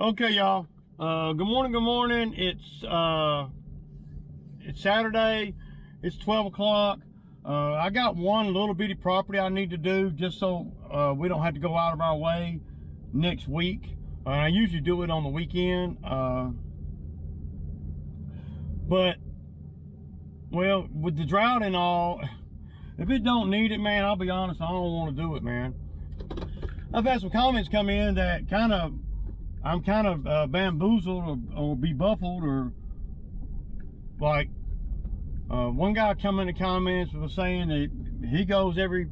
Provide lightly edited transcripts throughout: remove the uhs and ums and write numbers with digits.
Okay, y'all. Good morning. Good morning. It's Saturday. It's 12 o'clock. I got one little bitty property I need to do just so we don't have to go out of our way next week. I usually do it on the weekend. But well, with the drought and all, if it don't need it, man, I'll be honest, I don't want to do it, man. I've had some comments come in that I'm kind of bamboozled or befuddled, or like one guy come in the comments was saying that he goes every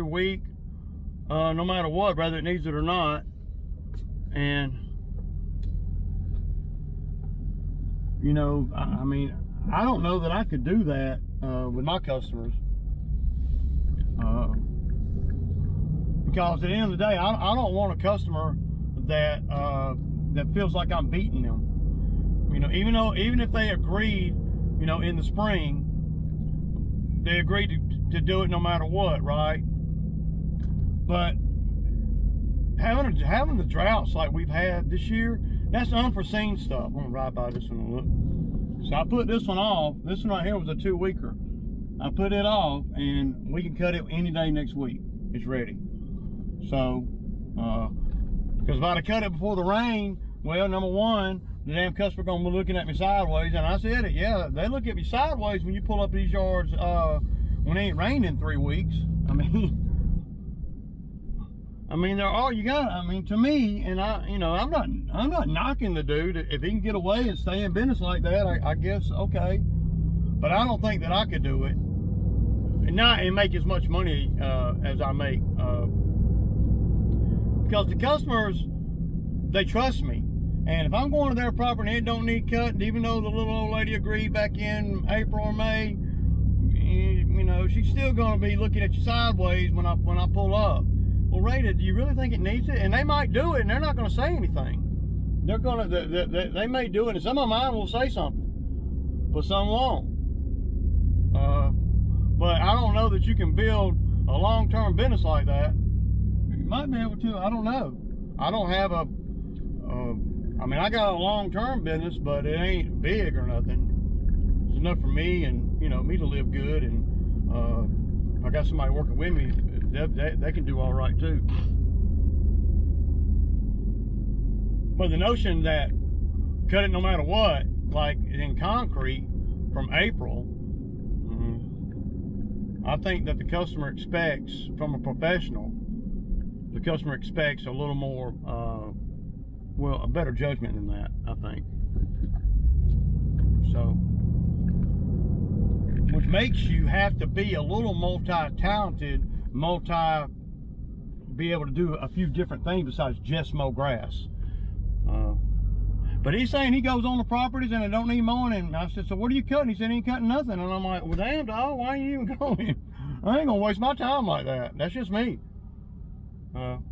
week, no matter what, whether it needs it or not. And you know, I mean, I don't know that I could do that with my customers, because at the end of the day, I don't want a customer that feels like I'm beating them. You know, even if they agreed, you know, in the spring, they agreed to do it no matter what, right? But having the droughts like we've had this year, that's unforeseen stuff. I'm gonna ride by this one and look. So I put this one off. This one right here was a 2-weeker. I put it off, and we can cut it any day next week. It's ready. So, because if I'd have cut it before the rain, well, number one, the damn customer gonna be looking at me sideways, and I said it, yeah, they look at me sideways when you pull up these yards when it ain't rained in 3 weeks. I mean, they're all you got. I mean, to me, and I'm not knocking the dude. If he can get away and stay in business like that, I guess okay. But I don't think that I could do it and make as much money as I make. Because the customers, they trust me. And if I'm going to their property and it don't need cut, even though the little old lady agreed back in April or May, you know, she's still going to be looking at you sideways when I pull up. Well, Rita, do you really think it needs it? And they might do it, and they're not going to say anything. They may do it, and some of mine will say something, but some won't. But I don't know that you can build a long-term business like that. You might be able to. I don't know. I don't have I mean, I got a long-term business, but it ain't big or nothing. It's enough for me and, you know, me to live good. And I got somebody working with me. They can do all right too. But the notion that cut it no matter what, like in concrete from April, I think that the customer expects, from a professional, the customer expects a little more, well, a better judgment than that, I think. So, which makes you have to be a little multi-talented, be able to do a few different things besides just mow grass. But he's saying he goes on the properties and it don't need mowing. And I said, so what are you cutting? He said he ain't cutting nothing. And I'm like, well, damn dog, why ain't you even going? I ain't gonna waste my time like that. That's just me. But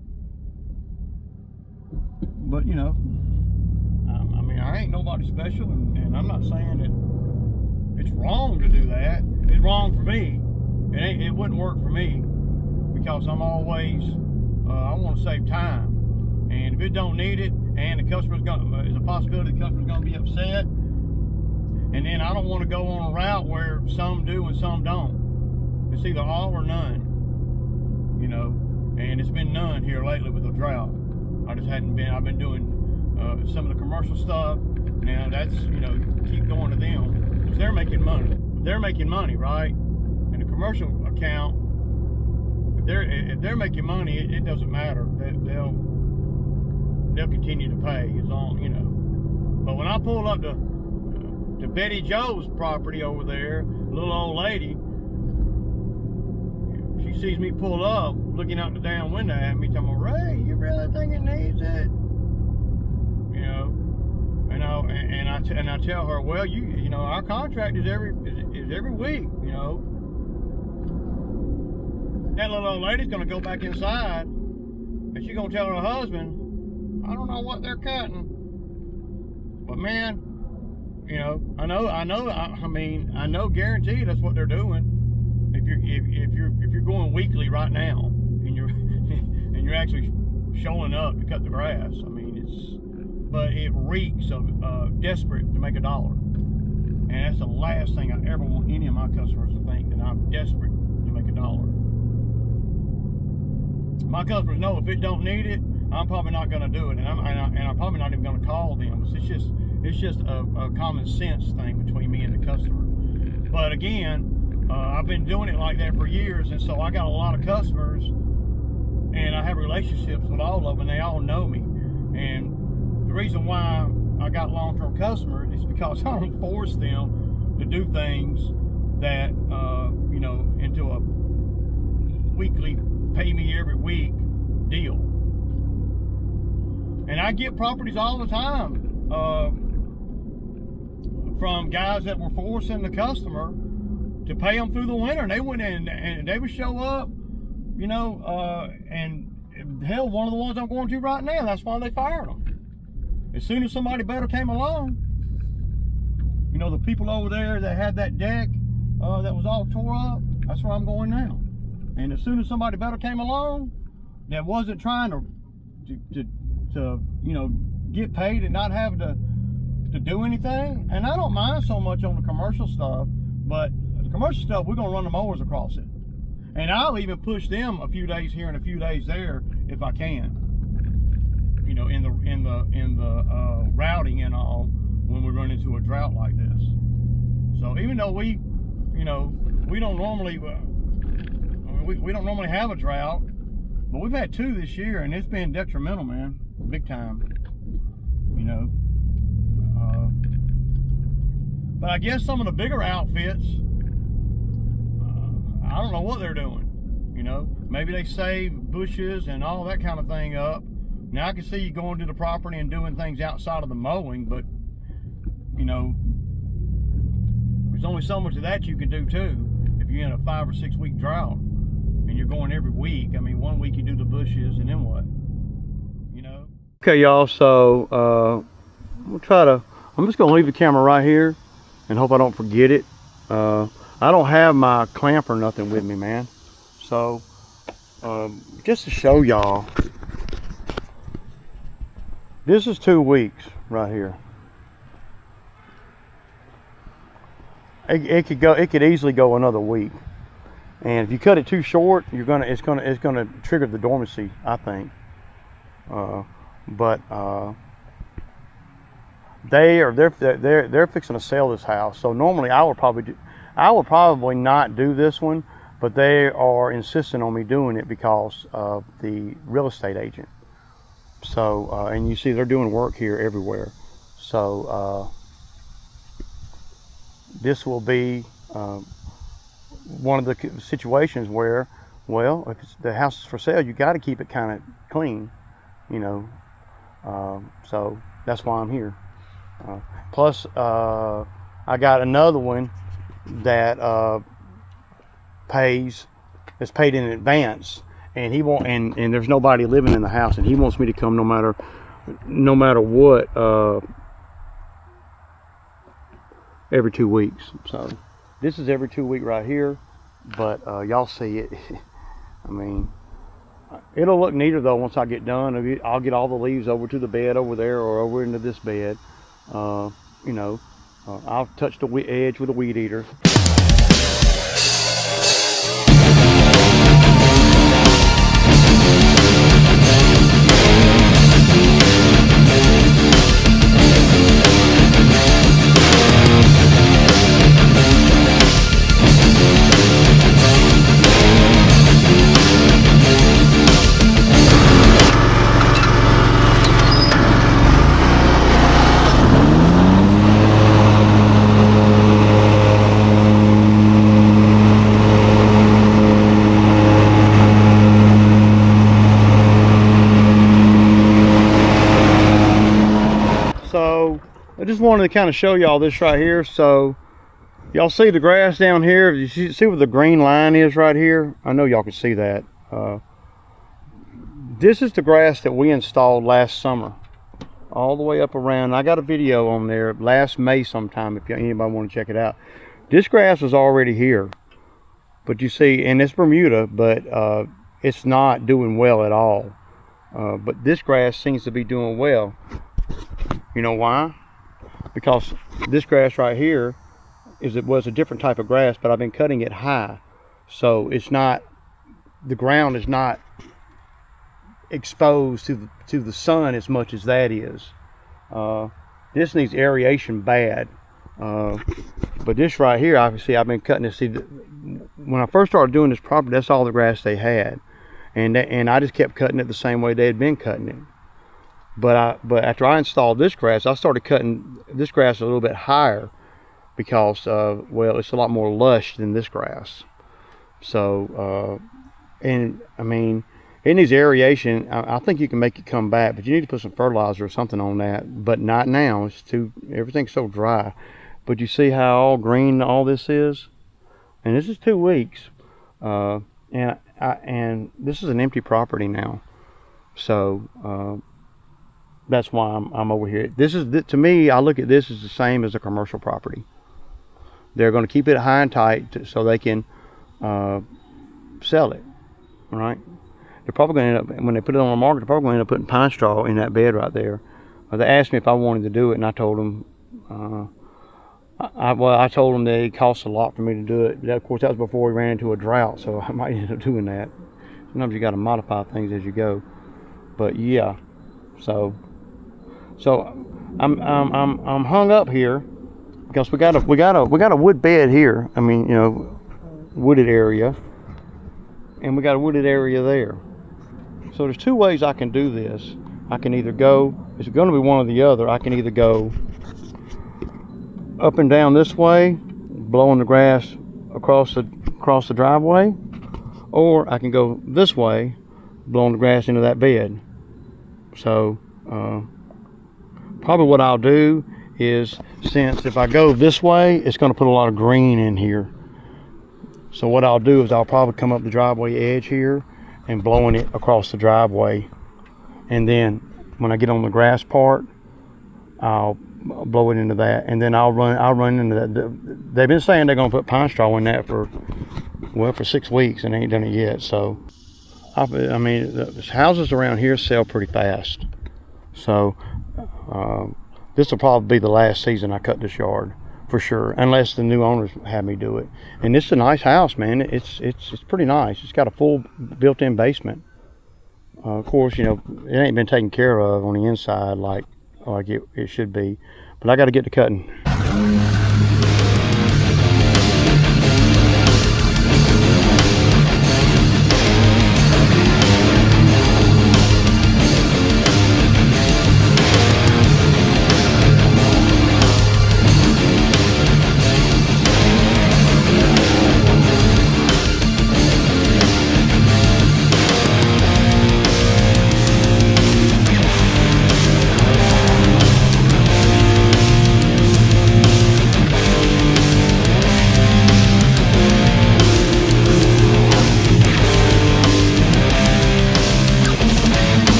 you know, I mean, I ain't nobody special, and I'm not saying that it's wrong to do that. It's wrong for me. It wouldn't work for me, because I'm always, I want to save time. And if it don't need it, and the customer's there's a possibility the customer's gonna be upset, and then I don't want to go on a route where some do and some don't. It's either all or none, you know. And it's been none here lately with the drought. I just hadn't been. I've been doing some of the commercial stuff. Now that's, you know, keep going to them, because they're making money. They're making money, right? In the commercial account, if they're making money, it doesn't matter. They'll continue to pay as long, you know. But when I pull up to Betty Joe's property over there, little old lady, she sees me pull up, looking out the damn window at me, talking, Ray, you really think it needs it? You know, and I tell her, well, you know, our contract is every week, you know. That little old lady's gonna go back inside, and she's gonna tell her husband, I don't know what they're cutting, but man, you know, I know, guaranteed that's what they're doing. If you're going weekly right now, and you're actually showing up to cut the grass, I mean, but it reeks of desperate to make a dollar. And that's the last thing I ever want any of my customers to think, that I'm desperate to make a dollar. My customers know if it don't need it, I'm probably not going to do it, and I'm probably not even going to call them. It's just a common sense thing between me and the customer. But again, I've been doing it like that for years, and so I got a lot of customers, and I have relationships with all of them. They all know me, and the reason why I got long-term customers is because I don't force them to do things that you know, into a weekly, pay me every week deal. And I get properties all the time from guys that were forcing the customer to pay them through the winter. And they went in and they would show up, you know, and hell, one of the ones I'm going to right now, that's why they fired them. As soon as somebody better came along, you know, the people over there that had that deck that was all tore up, that's where I'm going now. And as soon as somebody better came along that wasn't trying to you know, get paid and not have to do anything, and I don't mind so much on the commercial stuff, but the commercial stuff, we're gonna run the mowers across it, and I'll even push them a few days here and a few days there if I can, you know, in the routing and all, when we run into a drought like this. So even though we, you know, we don't normally we don't normally have a drought, but we've had 2 this year, and it's been detrimental, man, big time, you know. But I guess some of the bigger outfits, I don't know what they're doing, you know. Maybe they save bushes and all that kind of thing up. Now I can see you going to the property and doing things outside of the mowing, but, you know, there's only so much of that you can do too if you're in a 5 or 6 week drought and you're going every week. I mean, one week you do the bushes and then what, you know? Okay, y'all, so I'm just gonna leave the camera right here and hope I don't forget it. I don't have my clamp or nothing with me, man. So just to show y'all, this is 2 weeks right here. It could easily go another week, and if you cut it too short, it's gonna trigger the dormancy, I think. They're fixing to sell this house. So normally I would probably not do this one, but they are insisting on me doing it because of the real estate agent. So and you see they're doing work here everywhere. So this will be one of the situations where, well, if the house is for sale, you got to keep it kind of clean, you know. So that's why I'm here. Plus, I got another one that is paid in advance, and he won't, and there's nobody living in the house, and he wants me to come no matter what, every 2 weeks. So this is every 2 week right here, but y'all see it. I mean, it'll look neater though once I get done. I'll get all the leaves over to the bed over there or over into this bed. You know, I'll touch the edge with a weed eater. I just wanted to kind of show y'all this right here. So y'all see the grass down here? You see where the green line is right here? I know y'all can see that. This is the grass that we installed last summer, all the way up around. I got a video on there last May sometime if anybody want to check it out. This grass was already here, but you see, and it's Bermuda, but it's not doing well at all. But this grass seems to be doing well. You know why? Because this grass right here was a different type of grass, but I've been cutting it high, so it's not, the ground is not exposed to the sun as much as that is. This needs aeration bad, but this right here, obviously I've been cutting this. See, when I first started doing this property, that's all the grass they had, and I just kept cutting it the same way they had been cutting it. But after I installed this grass, I started cutting this grass a little bit higher because well, it's a lot more lush than this grass. So and I mean, it needs aeration. I think you can make it come back, but you need to put some fertilizer or something on that. But not now. It's everything's so dry. But you see how all green all this is, and this is 2 weeks, and this is an empty property now. So that's why I'm over here. This is, to me, I look at this as the same as a commercial property. They're going to keep it high and tight so they can sell it, right? They're probably going to end up, when they put it on the market, they're probably going to end up putting pine straw in that bed right there. They asked me if I wanted to do it, and I told them, I told them that it costs a lot for me to do it. Of course, that was before we ran into a drought, so I might end up doing that. Sometimes you got to modify things as you go. But yeah, so I'm hung up here because we got a wood bed here. I mean, you know, wooded area, and we got a wooded area there. So there's 2 ways I can do this. I can either go, it's going to be one or the other. I can either go up and down this way, blowing the grass across the driveway, or I can go this way, blowing the grass into that bed. So probably what I'll do is, since if I go this way, it's going to put a lot of green in here. So what I'll do is I'll probably come up the driveway edge here and blowing it across the driveway, and then when I get on the grass part, I'll blow it into that, and then I'll run into that. They've been saying they're going to put pine straw in that for 6 weeks, and they ain't done it yet. So I mean, the houses around here sell pretty fast. So this will probably be the last season I cut this yard for sure, unless the new owners have me do it. And it's a nice house, man. It's pretty nice. It's got a full built-in basement. Of course, you know, it ain't been taken care of on the inside like it should be, but I got to get to cutting.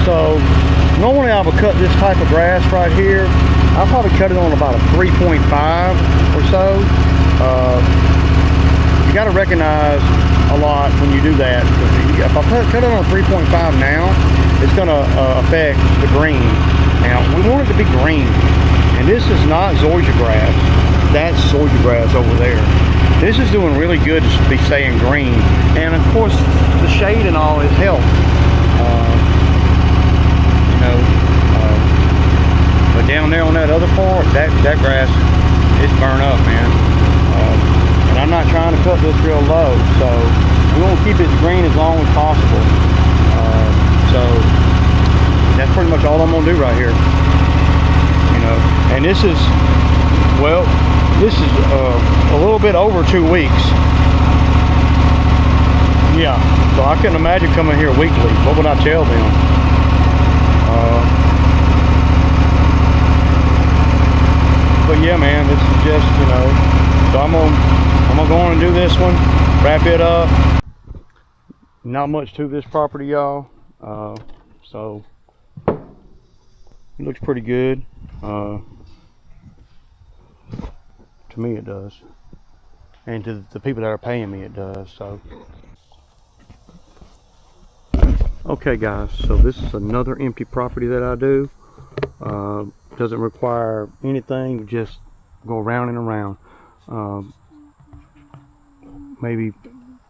So normally I would cut this type of grass right here. I'll probably cut it on about a 3.5 or so. You got to recognize a lot when you do that. If I cut it on 3.5 now, it's going to affect the green. Now we want it to be green, and this is not zoysia grass. That's zoysia grass over there. This is doing really good to be staying green, and of course the shade and all has helped. But down there on that other part, that grass is burnt up, man. And I'm not trying to cut this real low, so we want to keep it green as long as possible. So that's pretty much all I'm gonna do right here. You know, and this is a little bit over 2 weeks. Yeah, so I couldn't imagine coming here weekly. What would I tell them? But yeah, man, this is just, you know, so I'm gonna go on and do this one, wrap it up. Not much to this property, y'all. So it looks pretty good. To me it does. And to the people that are paying me it does. So okay guys, so this is another empty property that I do. Doesn't require anything, just go around and around. Maybe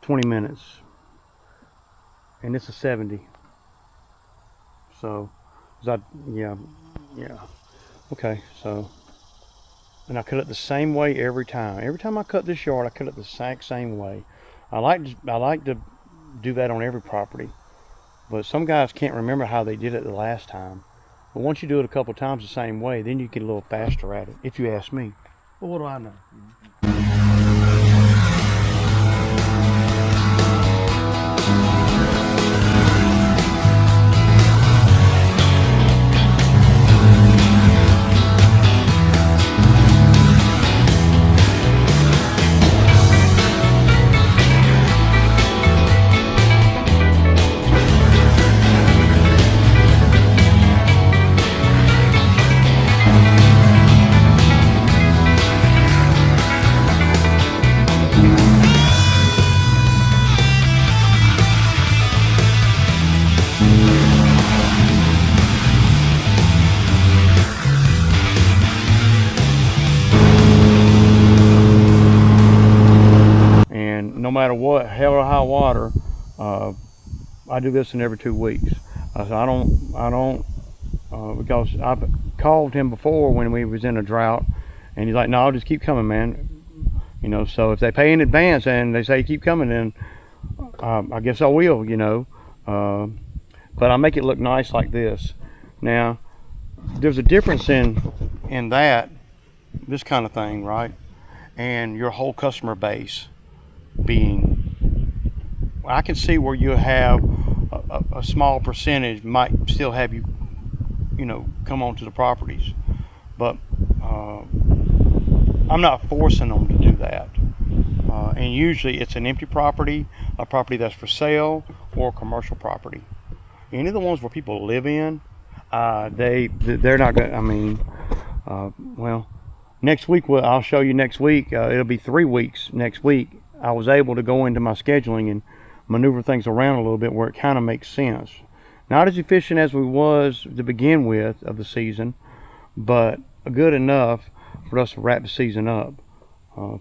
20 minutes. And it's a 70. So, yeah. Okay, so, and I cut it the same way every time. Every time I cut this yard, I cut it the exact same way. I like to do that on every property, but some guys can't remember how they did it the last time. But once you do it a couple times the same way, then you get a little faster at it, if you ask me. Well, what do I know? No matter what, hell or high water, I do this in every 2 weeks. So I don't, because I've called him before when we was in a drought, and he's like, no, I'll just keep coming, man. You know, so if they pay in advance and they say keep coming, then I guess I will, you know. But I make it look nice like this. Now, there's a difference in that, this kind of thing, right? And your whole customer base being, I can see where you have a small percentage might still have you know, come onto the properties, but I'm not forcing them to do that. And usually it's an empty property, a property that's for sale, or a commercial property. Any of the ones where people live in, they're not gonna, I mean, well, next week, I'll show you next week. It'll be 3 weeks next week. I was able to go into my scheduling and maneuver things around a little bit where it kind of makes sense. Not as efficient as we was to begin with of the season, but good enough for us to wrap the season up.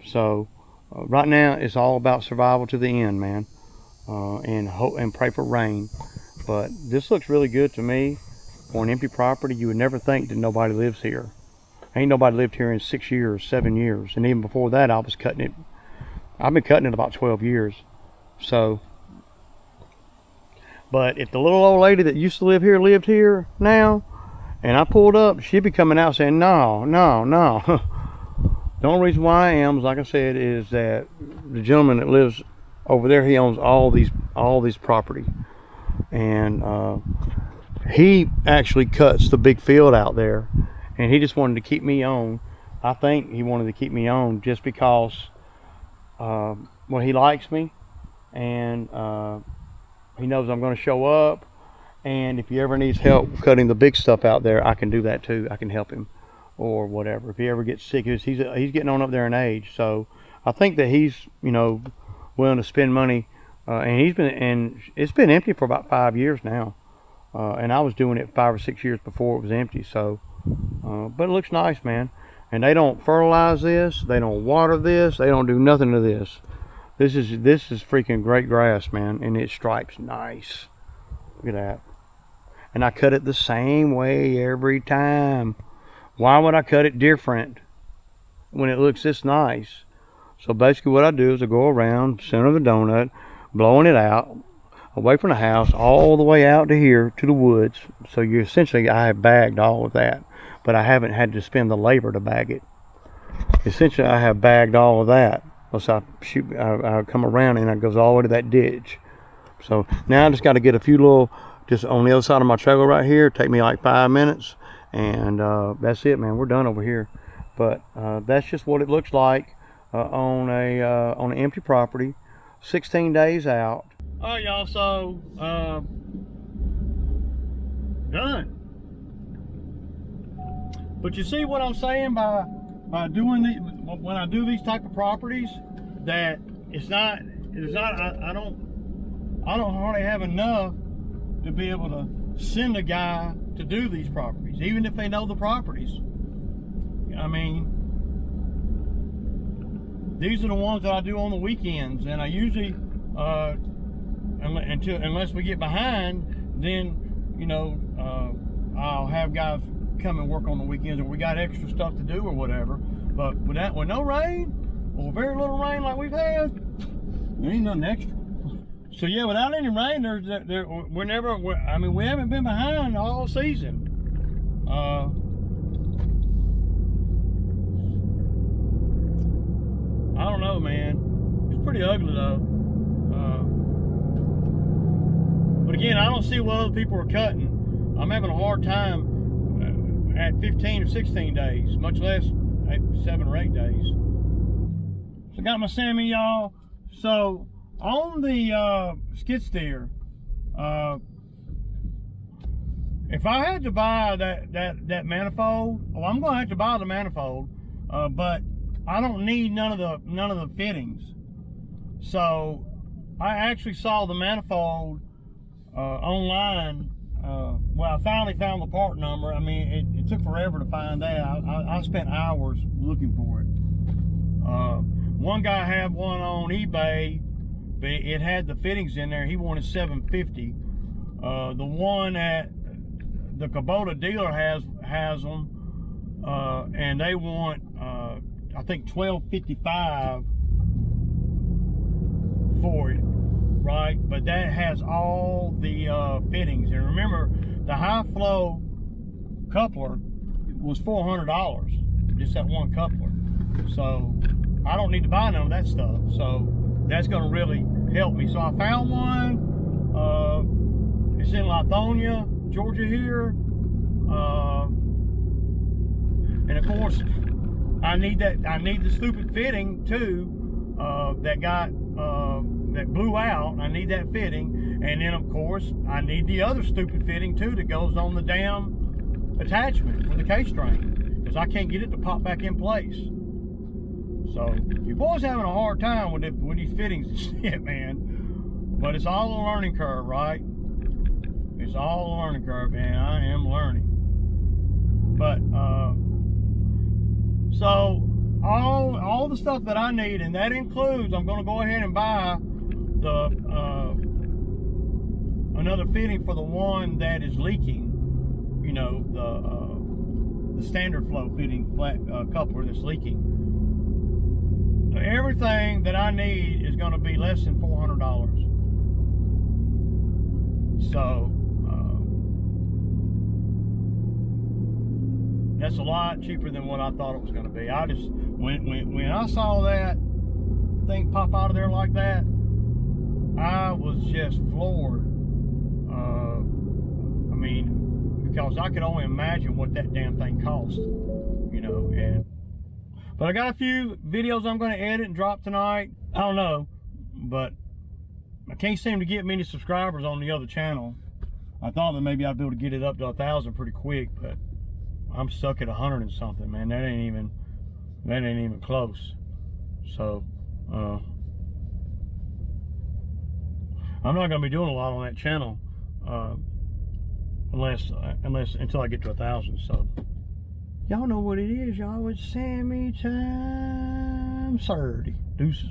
So right now it's all about survival to the end, man, and pray for rain. But this looks really good to me for an empty property. You would never think that nobody lives here. Ain't nobody lived here in 6 years, 7 years, and even before that I was cutting it. I've been cutting it about 12 years. So, but if the little old lady that used to live here lived here now, and I pulled up, she'd be coming out saying, no. The only reason why I am, like I said, is that the gentleman that lives over there, he owns all these property. And he actually cuts the big field out there, and he just wanted to keep me on. I think he wanted to keep me on just because well, he likes me, and he knows I'm going to show up, and if he ever needs help cutting the big stuff out there, I can do that too. I can help him or whatever. If he ever gets sick, he's getting on up there in age, so I think that he's, you know, willing to spend money, and it's been empty for about 5 years now, and I was doing it 5 or 6 years before it was empty. So but it looks nice, man. And they don't fertilize this, they don't water this, they don't do nothing to this. This is freaking great grass, man, and it stripes nice. Look at that. And I cut it the same way every time. Why would I cut it different when it looks this nice? So basically what I do is I go around center of the donut, blowing it out away from the house all the way out to here to the woods. So you essentially, I have bagged all of that, but I haven't had to spend the labor to bag it. Essentially, I have bagged all of that. So I come around and it goes all the way to that ditch. So now I just got to get a few little, just on the other side of my trailer right here. Take me like 5 minutes, and that's it, man. We're done over here. But that's just what it looks like on an empty property, 16 days out. All right, y'all. So done. But you see what I'm saying by by doing when I do these type of properties, that it's not I don't hardly have enough to be able to send a guy to do these properties, even if they know the properties. I mean, these are the ones that I do on the weekends, and I usually unless we get behind, then, you know, I'll have guys come and work on the weekends, or we got extra stuff to do or whatever. But with no rain, or very little rain like we've had, there ain't nothing extra. So yeah, without any rain, I mean, we haven't been behind all season. I don't know, man. It's pretty ugly though. But again, I don't see what other people are cutting. I'm having a hard time at 15 or 16 days, much less at 7 or 8 days. So I got my Sammy, y'all. So on the skid steer, if I had to buy that manifold, well, I'm gonna have to buy the manifold, but I don't need none of the fittings. So I actually saw the manifold online. Well, I finally found the part number. I mean, it took forever to find that. I spent hours looking for it. One guy had one on eBay, but it had the fittings in there. He wanted $750. The one at the Kubota dealer has them, and they want I think $12.55 for it, right? But that has all the fittings. And remember, the high flow coupler was $400, just that one coupler. So I don't need to buy none of that stuff. So that's going to really help me. So I found one. It's in Lithonia, Georgia here. And of course, I need the stupid fitting too, that blew out. I need that fitting. And then of course, I need the other stupid fitting too that goes on the damn attachment for the K-string, because I can't get it to pop back in place. So your boy's having a hard time with these fittings and shit, man. But it's all a learning curve, right? It's all a learning curve, and I am learning. But so all the stuff that I need, and that includes, I'm going to go ahead and buy the another fitting for the one that is leaking. You know, the standard flow fitting flat coupler that's leaking. Everything that I need is going to be less than $400. So that's a lot cheaper than what I thought it was going to be. I just when I saw that thing pop out of there like that, I was just floored. I mean, because I could only imagine what that damn thing cost, you know. But I got a few videos I'm going to edit and drop tonight. I don't know, but I can't seem to get many subscribers on the other channel. I thought that maybe I'd be able to get it up to 1,000 pretty quick, but I'm stuck at 100 and something, man. That ain't even close. So I'm not going to be doing a lot on that channel unless until I get to 1,000. So y'all know what it is, y'all. It's Sammy time 30. Deuces.